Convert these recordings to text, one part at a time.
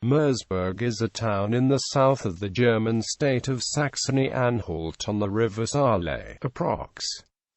Merseburg is a town in the south of the German state of Saxony-Anhalt on the river Saale, approx.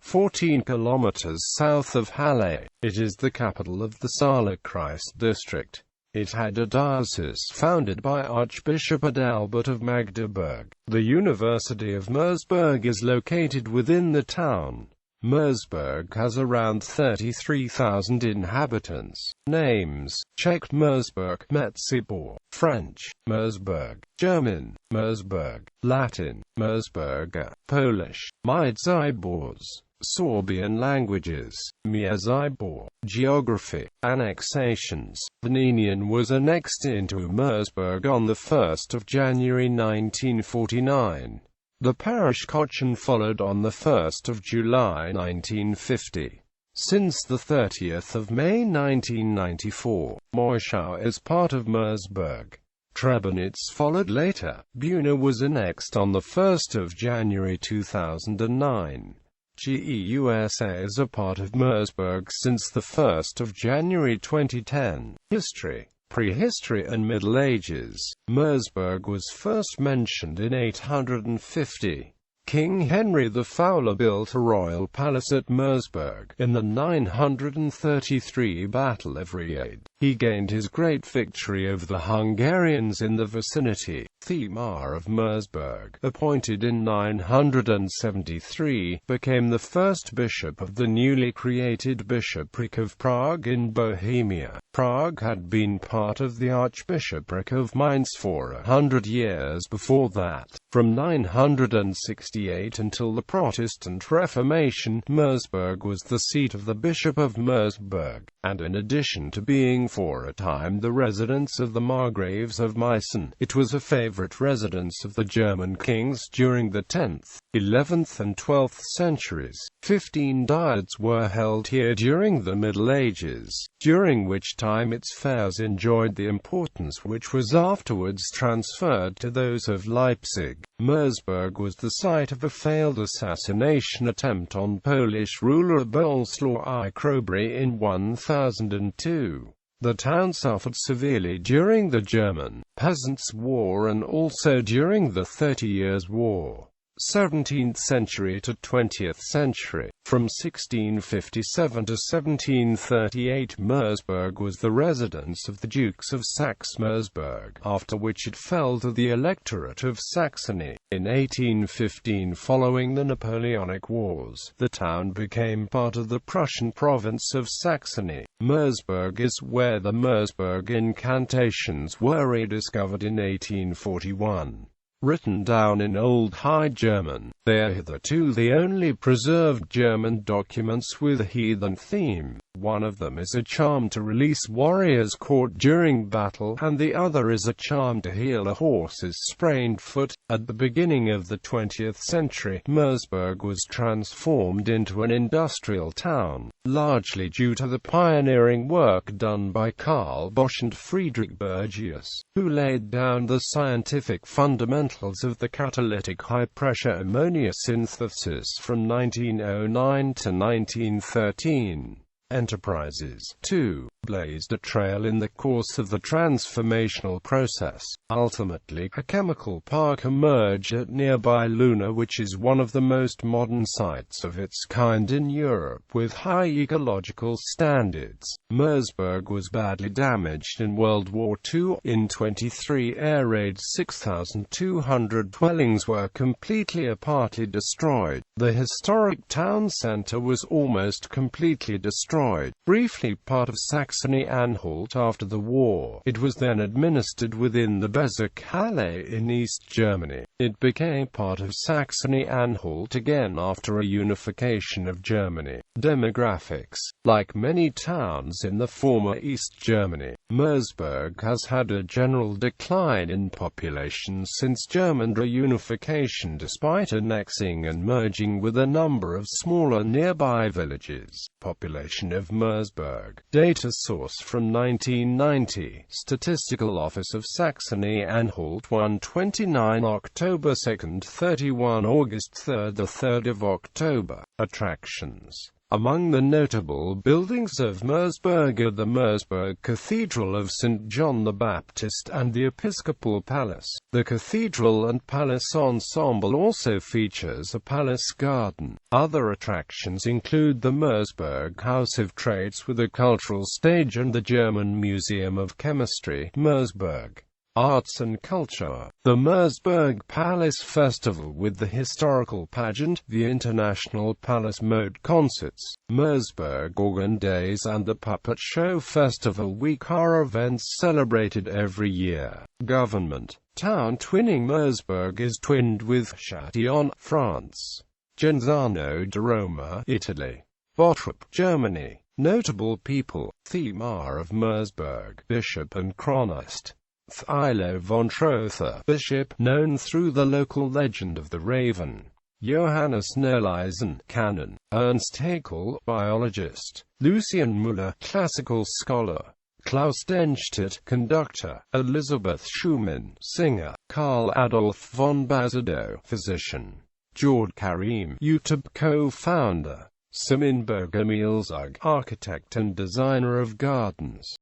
14 kilometers south of Halle. It is the capital of the Saalekreis district. It had a diocese founded by Archbishop Adalbert of Magdeburg. The University of Merseburg is located within the town. Merseburg has around 33,000 inhabitants. Names: Czech Merseburg, Merseburg; French Merseburg; German Merseburg; Latin Merseburger; Polish Merseburg; Sorbian languages Merseburg. Geography. Annexations. Venenian was annexed into Merseburg on 1 January 1949. The parish Kochen followed on 1 July 1950. Since 30 May 1994, Moischau is part of Merseburg. Trebnitz followed later. Buna was annexed on 1 January 2009. GEUSA is a part of Merseburg since 1 January 2010. History. Prehistory and Middle Ages. Merseburg was first mentioned in 850. King Henry the Fowler built a royal palace at Merseburg. In the 933 Battle of Ried, he gained his great victory over the Hungarians in the vicinity. Themar of Merseburg, appointed in 973, became the first bishop of the newly created bishopric of Prague in Bohemia. Prague had been part of the Archbishopric of Mainz for 100 years before that. From 968 until the Protestant Reformation, Merseburg was the seat of the Bishop of Merseburg, and in addition to being for a time the residence of the Margraves of Meissen, it was a favorite residence of the German kings during the 10th, 11th and 12th centuries. 15 diets were held here during the Middle Ages, during which time its fairs enjoyed the importance which was afterwards transferred to those of Leipzig. Merseburg was the site of a failed assassination attempt on Polish ruler Bolesław I Chrobry in 1002. The town suffered severely during the German Peasants' War and also during the 30 Years' War. 17th century to 20th century. From 1657 to 1738 Merseburg was the residence of the Dukes of Saxe-Merseburg, after which it fell to the Electorate of Saxony. In 1815, following the Napoleonic Wars, the town became part of the Prussian province of Saxony. Merseburg is where the Merseburg incantations were rediscovered in 1841. Written down in Old High German, they are hitherto the only preserved German documents with a heathen theme. One of them is a charm to release warriors caught during battle, and the other is a charm to heal a horse's sprained foot. At the beginning of the 20th century, Merseburg was transformed into an industrial town, largely due to the pioneering work done by Karl Bosch and Friedrich Bergius, who laid down the scientific fundamentals of the catalytic high-pressure ammonia synthesis from 1909 to 1913. Enterprises, too, blazed a trail in the course of the transformational process. Ultimately, a chemical park emerged at nearby Luna, which is one of the most modern sites of its kind in Europe with high ecological standards. Merseburg was badly damaged in World War II. In 23 air raids 6,200 dwellings were completely or partly destroyed. The historic town centre was almost completely destroyed. Briefly part of Saxony-Anhalt after the war, it was then administered within the Bezirk Halle in East Germany. It became part of Saxony-Anhalt again after a unification of Germany. Demographics. Like many towns in the former East Germany, Merseburg has had a general decline in population since German reunification, despite annexing and merging with a number of smaller nearby villages. Population of Merseburg. Data source from 1990. Statistical Office of Saxony-Anhalt. 129 October 2, 31 August 3, 3 October. Attractions. Among the notable buildings of Merseburg are the Merseburg Cathedral of St. John the Baptist and the Episcopal Palace. The cathedral and palace ensemble also features a palace garden. Other attractions include the Merseburg House of Trades with a cultural stage and the German Museum of Chemistry, Merseburg. Arts and culture. The Merseburg Palace Festival with the historical pageant, the International Palace Mode concerts, Merseburg Organ Days and the Puppet Show Festival Week are events celebrated every year. Government. Town twinning. Merseburg is twinned with Châtillon, France. Genzano di Roma, Italy. Bottrop, Germany. Notable people. Themar of Merseburg, bishop and chronist. Thilo von Trotha, bishop, known through the local legend of the Raven. Johannes Nerleisen, canon. Ernst Haeckel, biologist. Lucien Müller, classical scholar. Klaus Denstedt, conductor. Elisabeth Schumann, singer. Karl Adolf von Basedow, physician. Jord Karim, YouTube co-founder. Simin Bergamilzug, architect and designer of gardens.